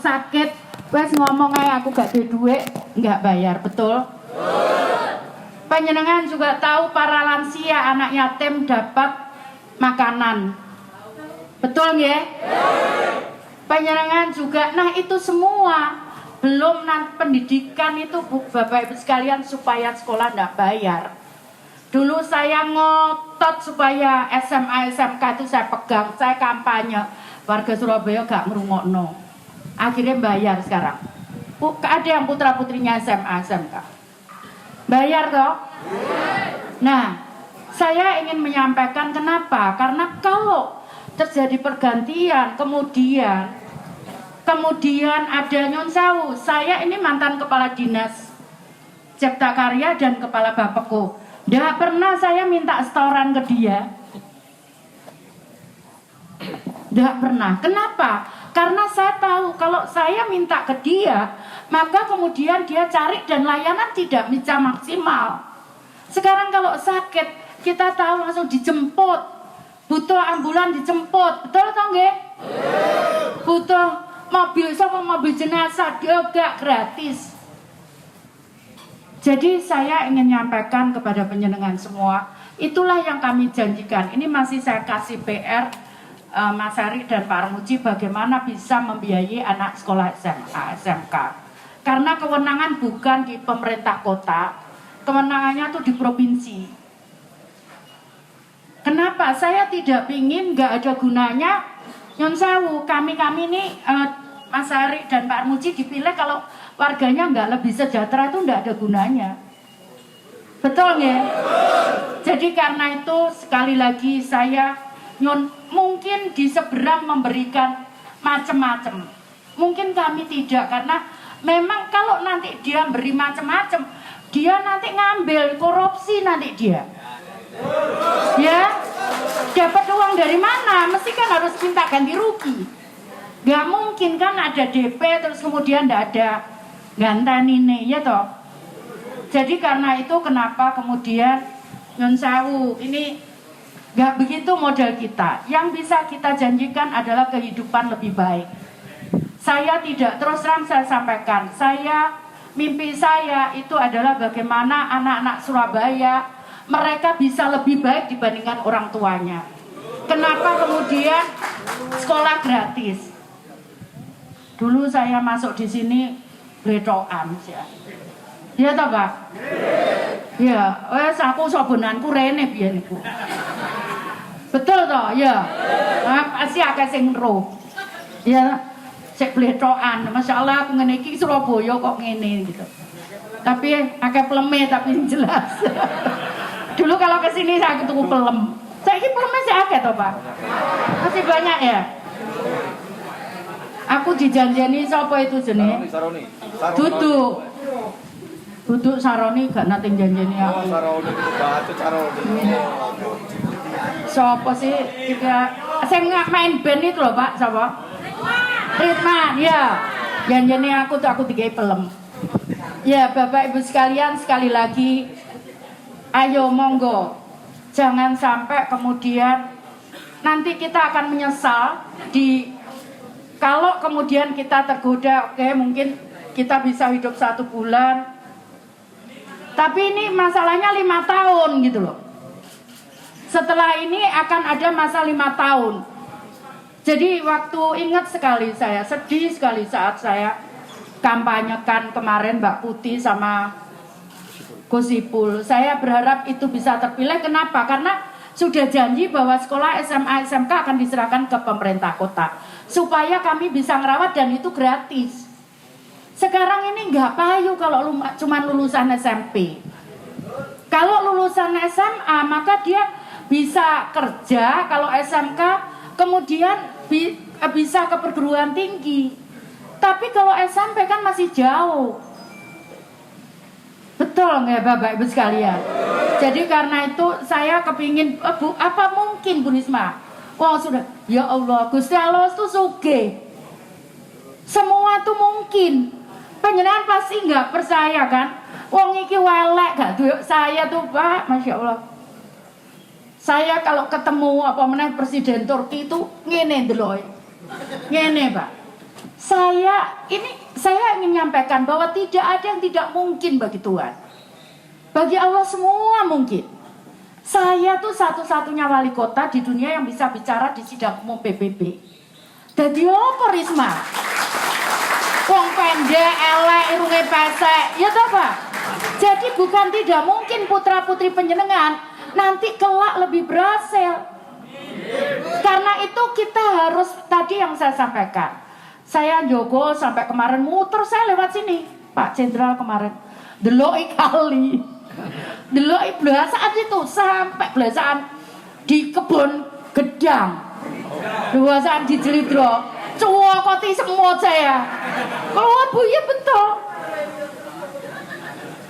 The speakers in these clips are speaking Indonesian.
sakit, wes ngomong aja aku gak ada duit, nggak bayar, betul? Panjenengan juga tahu para lansia, anak yatim dapat makanan, betul nggih? Panjenengan juga, nah itu semua belum nanti pendidikan itu Bapak Ibu sekalian supaya sekolah nggak bayar. Dulu saya ngotot supaya SMA SMK itu saya pegang, saya kampanye, warga Surabaya gak ngerungokno. Akhirnya bayar sekarang. Ada yang putra putrinya SMA SMK bayar toh. Nah, saya ingin menyampaikan kenapa? Karena kalau terjadi pergantian, kemudian ada Nyon Sewu. Saya ini mantan kepala dinas Cipta Karya dan kepala Bapeko. Tidak pernah saya minta setoran ke dia. Tidak pernah. Kenapa? Karena saya tahu kalau saya minta ke dia, maka kemudian dia cari dan layanan tidak bisa maksimal. Sekarang kalau sakit, kita tahu langsung dijemput. Butuh ambulan dijemput. Betul atau enggak? Butuh mobil jenazah juga gratis. Jadi saya ingin menyampaikan kepada penjenengan semua, itulah yang kami janjikan. Ini masih saya kasih PR Mas Ari dan Pak Armuji bagaimana bisa membiayai anak sekolah SMA, SMK. Karena kewenangan bukan di pemerintah kota, kewenangannya tuh di provinsi. Kenapa? Saya tidak ingin nggak ada gunanya. Nyon Sewu, kami ini Mas Ari dan Pak Armuji dipilih kalau warganya nggak lebih sejahtera itu nggak ada gunanya. Betul nggak? Jadi karena itu sekali lagi saya mungkin di seberang memberikan macam-macam. Mungkin kami tidak, karena memang kalau nanti dia beri macam-macam, dia nanti ngambil korupsi nanti dia. Ya, dapat uang dari mana? Mesti kan harus minta ganti rugi. Gak mungkin kan ada DP terus kemudian tidak ada gantan ini, ya toh. Jadi karena itu kenapa kemudian Nyon Sewu ini gak begitu model kita. Yang bisa kita janjikan adalah kehidupan lebih baik. Saya tidak, terus terang saya sampaikan, mimpi saya itu adalah bagaimana anak-anak Surabaya mereka bisa lebih baik dibandingkan orang tuanya. Kenapa kemudian sekolah gratis? Dulu saya masuk di sini bletokan ya. Iya toh, Pak? Iya, wes aku sobonanku rene biyen iku. Betul toh? Ya. Nah, pasti akeh sing ro. Ya, sik bletokan. Masyaallah aku ngene iki Surabaya kok ngene gitu. Tapi akeh pleme tapi jelas. Dulu kalau ke sini saya ketemu pelem. Saiki peleme sik akeh toh, Pak? Masih banyak ya? Aku dijanjeni sapa itu jenenge? Saroni. Duduk Saroni gak nate janjeni aku. Oh, Saroni, Batu Saroni. Sapa sih juga sing main band itu loh, Pak, sapa? Ritman, ya. Janjeni aku digawe pelem. Ya, Bapak Ibu sekalian, sekali lagi ayo monggo. Jangan sampai kemudian nanti kita akan menyesal kalau kemudian kita tergoda, oke, mungkin kita bisa hidup 1 bulan. Tapi ini masalahnya 5 tahun gitu loh. Setelah ini akan ada masa 5 tahun. Jadi ingat sekali saya, sedih sekali saat saya kampanyekan kemarin Mbak Putih sama Gus Ipul. Saya berharap itu bisa terpilih. Kenapa? Karena sudah janji bahwa sekolah SMA SMK akan diserahkan ke pemerintah kota supaya kami bisa ngerawat dan itu gratis. Sekarang ini nggak payu kalau cuma lulusan SMP. Kalau lulusan SMA maka dia bisa kerja, kalau SMK kemudian bisa ke perguruan tinggi. Tapi kalau SMP kan masih jauh. Betul nggak Bapak Ibu sekalian? Jadi karena itu saya kepingin apa mungkin Bu Risma? Wah sudah, ya Allah, Gusti Allah itu sugih. Semua tuh mungkin. Panjenengan pasti nggak percaya kan? Wong iki welek gak duwe saya tuh Pak, Masya Allah. Saya kalau ketemu Presiden Turki itu ngene ndelok. Ngene Pak. Saya ingin menyampaikan bahwa tidak ada yang tidak mungkin bagi Tuhan. Bagi Allah semua mungkin. Saya tuh satu-satunya wali kota di dunia yang bisa bicara di sidang umum PBB. Jadi apa Risma? Wong pendek, elek, irunge pesek, ya toh Pak? Jadi bukan tidak mungkin putra-putri penjenengan nanti kelak lebih berhasil. Karena itu kita harus, tadi yang saya sampaikan. Saya jogo sampai kemarin muter, saya lewat sini Pak Jenderal kemarin. Deloi kali. Deloi belasaan itu sampai belasaan di kebun gedang. Belasaan di Jelidro. Cuwokoti semua saya. Kalau Bu ya betul.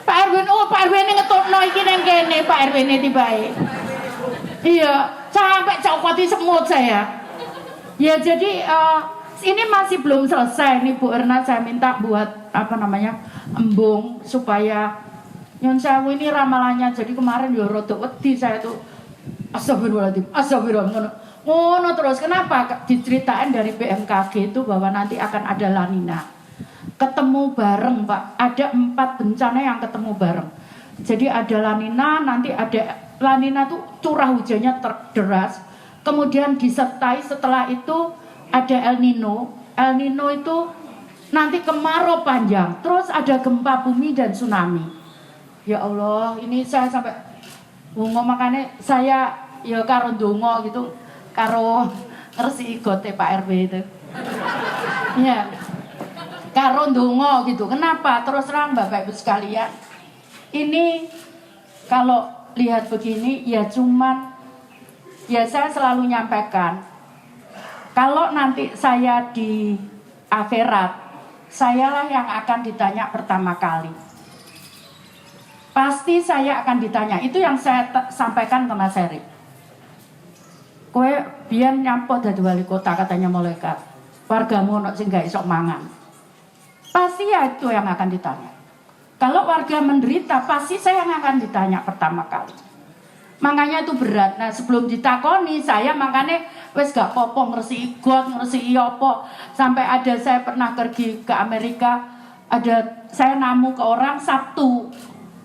Pak Erwin, Pak Erwin ini ngetokno iki nang kene, Pak Erwin ini tibae. Iya, sampai cokoti semua saya. Ya jadi ini masih belum selesai nih Bu Erna, saya minta buat embung supaya Nyon Sewu ini ramalannya. Jadi kemarin ya rada wedi saya tuh astagfirullahaladzim, ngono terus. Kenapa? Diceritain dari BMKG itu bahwa nanti akan ada La Nina. Ketemu bareng Pak, ada 4 bencana yang ketemu bareng. Jadi ada La Nina, nanti ada La Nina tuh curah hujannya deras. Kemudian disertai setelah itu ada El Nino. El Nino itu nanti kemarau panjang. Terus ada gempa bumi dan tsunami. Ya Allah, ini saya sampai makanya saya ya karo ndonga gitu, karo ngresi gote Pak RW itu. Ya. Karo ndonga gitu. Kenapa? Terus terang Bapak Ibu sekalian, ini kalau lihat begini ya saya selalu nyampaikan, kalau nanti saya di akhirat, sayalah yang akan ditanya pertama kali. Pasti saya akan ditanya. Itu yang saya sampaikan ke Mas Erik. Kowe biyen nyampo dadi wali kota katanya malaikat. Wargamu ono sing gak iso mangan. Pasti ya itu yang akan ditanya. Kalau warga menderita, pasti saya yang akan ditanya pertama kali. Makanya itu berat. Nah sebelum ditakoni, saya makanya wes gak popo ngresi got, ngresi apa. Sampai ada saya pernah pergi ke Amerika, saya namu ke orang Sabtu.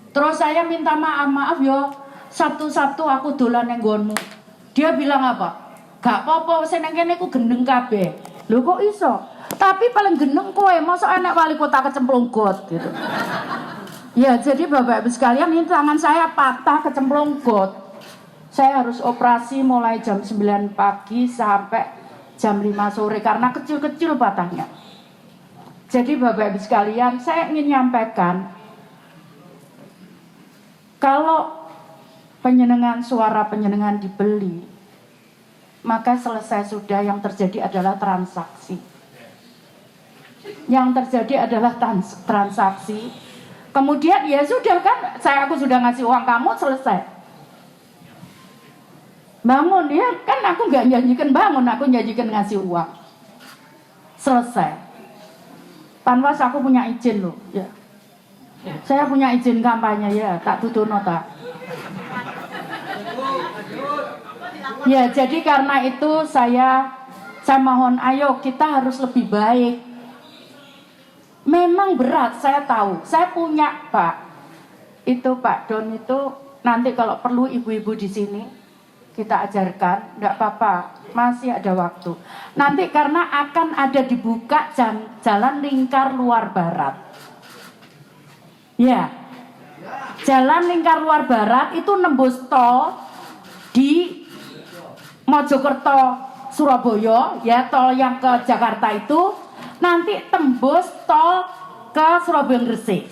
Terus saya minta maaf yo, Sabtu aku dolan nang nggonmu. Dia bilang apa? Gak popo, wis nang kene ku gendeng kabeh. Lho kok iso? Tapi paling gendeng kowe, mosok enek wali kota kecemplung got gitu. Ya jadi Bapak Ibu sekalian, ini tangan saya patah kecemplung got. Saya harus operasi mulai jam 9 pagi sampai jam 5 sore karena kecil-kecil patahnya. Jadi Bapak Ibu sekalian, saya ingin nyampaikan, kalau suara penyenengan dibeli, maka selesai sudah, yang terjadi adalah transaksi. Yang terjadi adalah transaksi. Kemudian ya sudah kan, aku sudah ngasih uang kamu, selesai. Bangun, ya kan aku nggak janjikan bangun, aku janjikan ngasih uang. Selesai. Panwas aku punya izin loh, ya. Saya punya izin kampanye ya, tak tutur nota. Ya, jadi karena itu saya mohon ayo kita harus lebih baik. Memang berat, saya tahu. Saya punya Pak. Itu Pak Don itu nanti kalau perlu ibu-ibu di sini kita ajarkan, enggak apa-apa, masih ada waktu. Nanti karena akan ada dibuka jalan lingkar luar barat. Ya. Jalan lingkar luar barat itu nembus tol di Mojokerto Surabaya, ya tol yang ke Jakarta itu nanti tembus tol ke Surabaya Gresik.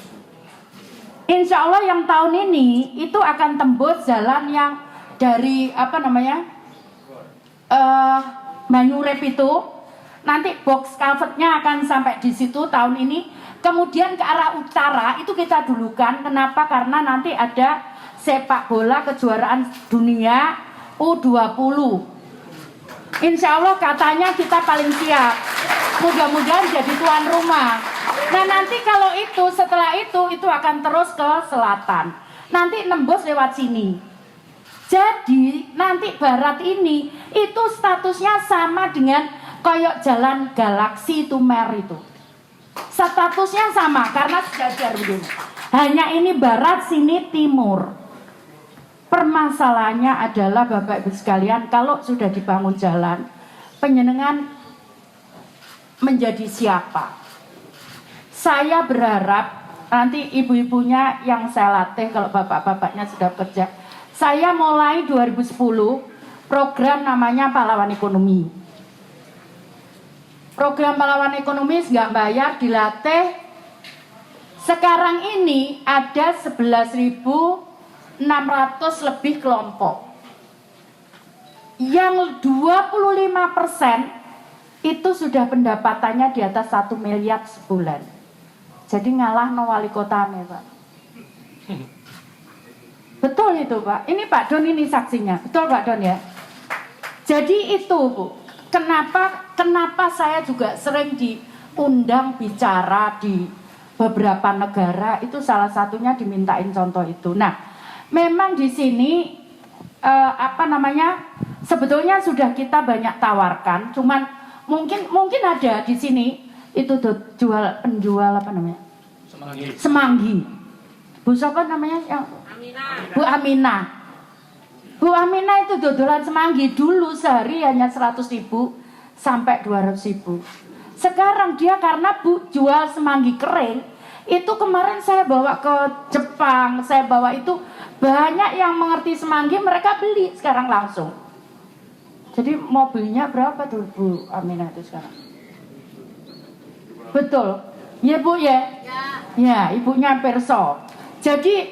Insya Allah yang tahun ini itu akan tembus jalan yang dari Banyurep itu, nanti box culvertnya akan sampai di situ tahun ini. Kemudian ke arah utara itu kita dulukan. Kenapa? Karena nanti ada sepak bola kejuaraan dunia U20. Insya Allah katanya kita paling siap. Mudah-mudahan jadi tuan rumah. Nah nanti kalau setelah itu akan terus ke selatan. Nanti nembus lewat sini. Jadi nanti barat ini itu statusnya sama dengan Kayak jalan Galaksi Tumer itu. Statusnya sama karena sejajar begini. Hanya ini barat, sini timur. Permasalahannya adalah Bapak Ibu sekalian, kalau sudah dibangun jalan, penjenengan menjadi siapa? Saya berharap nanti ibu-ibunya yang saya latih, kalau bapak-bapaknya sudah kerja, saya mulai 2010 program namanya Pahlawan Ekonomi. Program Pahlawan Ekonomi nggak bayar, dilatih. Sekarang ini ada 11.600 lebih kelompok. Yang 25% itu sudah pendapatannya di atas 1 miliar sebulan. Jadi ngalah no wali kotanya, Pak. Betul itu, Pak. Ini Pak Don ini saksinya. Betul Pak Don ya. Jadi itu, Bu. Kenapa saya juga sering diundang bicara di beberapa negara, itu salah satunya dimintain contoh itu. Nah, memang di sini sebetulnya sudah kita banyak tawarkan, cuman mungkin ada di sini itu penjual apa namanya? Semanggi. Bu siapa namanya yang Bu Aminah. Bu Aminah itu dodolan semanggi dulu sehari hanya 100.000 sampai 200.000. Sekarang dia karena Bu jual semanggi kering, itu kemarin saya bawa ke Jepang, saya bawa itu banyak yang mengerti semanggi, mereka beli sekarang langsung. Jadi mobilnya berapa tuh Bu Aminah itu sekarang? Betul. Ya Bu ya? Ya, ibunya Perso. Jadi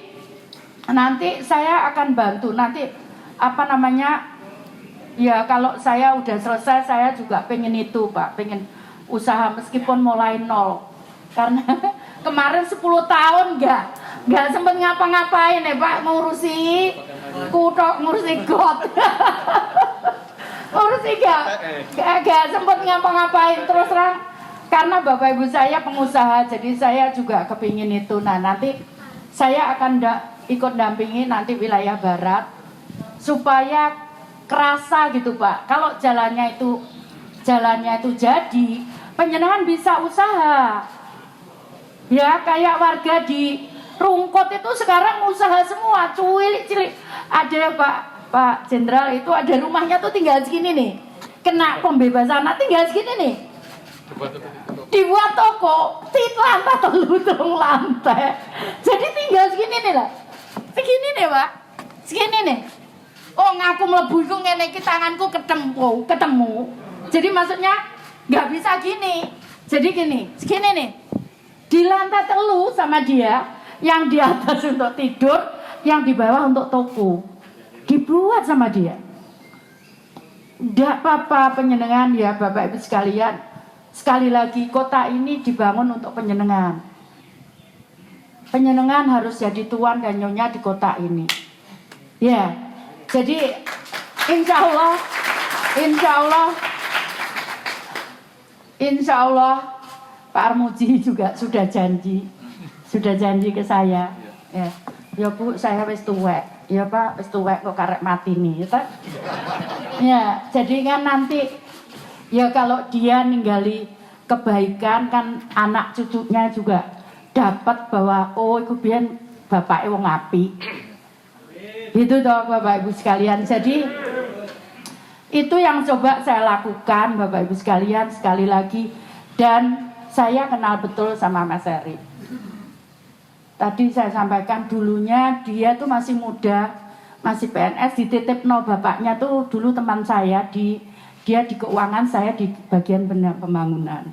nanti saya akan bantu nanti ya kalau saya udah selesai saya juga pengen itu Pak, pengen usaha meskipun mulai nol karena kemarin 10 tahun nggak sempet ngapa-ngapain ya Pak, ngurusi kutok, ngurusi got ngurusi gak sempet ngapa-ngapain terus terang karena Bapak Ibu saya pengusaha, jadi saya juga kepingin itu. Nah nanti saya akan ikut dampingi nanti wilayah barat supaya kerasa gitu Pak. Kalau jalannya itu jadi, penjenengan bisa usaha. Ya kayak warga di Rungkut itu sekarang usaha semua, cilik-cilik. Ada Pak Jenderal itu ada rumahnya tuh tinggal segini nih. Kena pembebasan tinggal segini nih. Dibuat toko, lantai telur lantai. Jadi tinggal segini nih lah. Segini nih Pak. Segini nih. Oh ngaku mlebu iku ngene iki tanganku ketemu. Jadi maksudnya nggak bisa gini. Jadi gini, segini nih. Di lantai telu sama dia, yang di atas untuk tidur, yang di bawah untuk toko. Dibuat sama dia. Nggak apa-apa penjenengan ya Bapak Ibu sekalian. Sekali lagi kota ini dibangun untuk penjenengan. Penjenengan harus jadi tuan dan nyonya di kota ini. Ya. Jadi insya Allah Pak Armuji juga sudah janji ke saya. Ya Bu, saya wis tuwek. Ya Pak, wis tuwek kok karek mati nih, ya. Ya, jadi kan nanti ya kalau dia ninggali kebaikan kan anak cucunya juga dapat bahwa oh iku biyen bapake wong apik. Itu toh Bapak Ibu sekalian. Jadi itu yang coba saya lakukan Bapak Ibu sekalian sekali lagi. Dan saya kenal betul sama Mas Eri. Tadi saya sampaikan dulunya dia tuh masih muda, masih PNS, dititipno bapaknya tuh dulu teman saya dia di keuangan, saya di bagian pembangunan.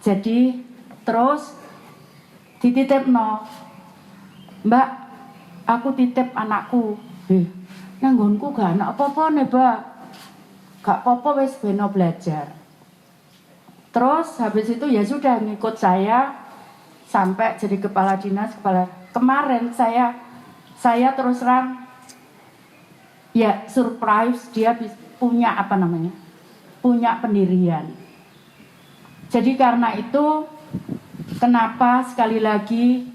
Jadi terus dititipno, Mbak, aku titip anakku. Nang nggonku gak anak apa-apa nih, Mbak. Gak apa-apa wis beno belajar. Terus habis itu ya sudah ngikut saya sampai jadi kepala dinas, kemarin saya terus terang ya surprise dia punya punya pendirian. Jadi karena itu kenapa sekali lagi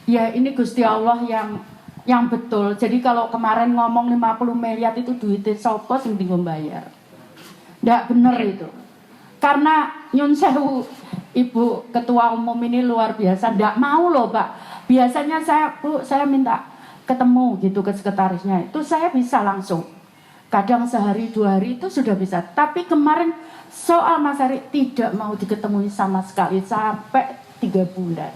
ya ini Gusti Allah yang betul. Jadi kalau kemarin ngomong 50 miliar itu duitnya sopo sing dienggo bayar. Nggak bener itu. Karena nyun sewu, Ibu Ketua Umum ini luar biasa. Nggak mau loh Pak. Biasanya saya minta ketemu gitu ke sekretarisnya. Itu saya bisa langsung. Kadang sehari 2 hari itu sudah bisa. Tapi kemarin soal Mas Ari tidak mau diketemui sama sekali sampai 3 bulan.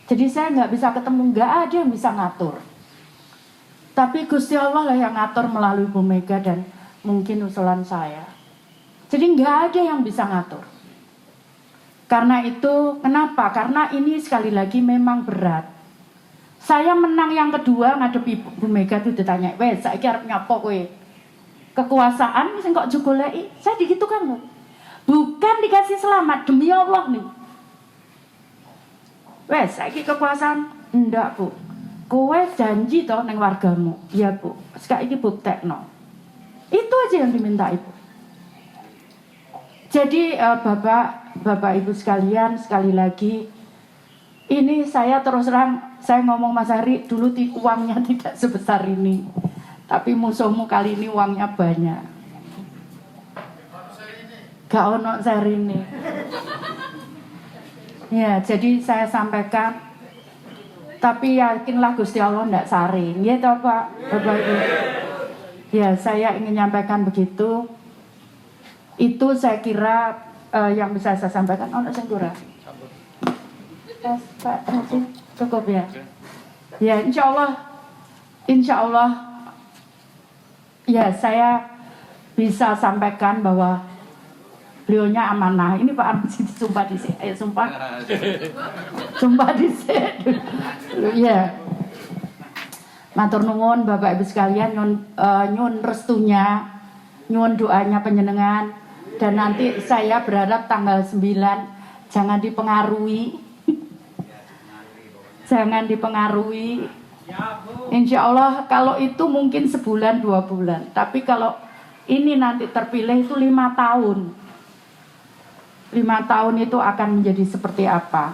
Jadi saya nggak bisa ketemu, nggak ada yang bisa ngatur. Tapi Gusti Allah lah yang ngatur melalui Bu Mega dan mungkin usulan saya. Jadi nggak ada yang bisa ngatur. Karena itu, kenapa? Karena ini sekali lagi memang berat. Saya menang yang kedua ngadepi Bu Mega itu ditanya, wes saya arep nyapa kowe? Kekuasaan sing kok jugoleki? Saya digitu kan loh. Bukan dikasih selamat demi Allah nih. Wes saiki kekuasaan ndak Bu. Kowe janji toh neng wargamu. Iya Bu. Saiki buktekno. Itu aja yang diminta Ibu. Jadi Bapak Ibu sekalian, sekali lagi ini saya terus terang, saya ngomong Mas Ari dulu uangnya tidak sebesar ini. Tapi musuhmu kali ini uangnya banyak. Gak ono seri ini. Ya, jadi saya sampaikan. Tapi yakinlah Gusti Allah ndak saring. Ya toh Pak, Bapak Ibu. Ya, saya ingin menyampaikan begitu. Itu saya kira yang bisa saya sampaikan. Ono sing kurang. Pak, cukup ya. Ya, insya Allah ya saya bisa sampaikan bahwa beliaunya amanah. Ini Pak Armuji sumpah di sini, sumpah di sini. Ya, matur nuwun Bapak Ibu sekalian, nyun restunya, nyun doanya panjenengan, dan nanti saya berharap tanggal 9 jangan dipengaruhi, jangan dipengaruhi. Insya Allah kalau itu mungkin sebulan 2 bulan, tapi kalau ini nanti terpilih itu 5 tahun. 5 tahun itu akan menjadi seperti apa?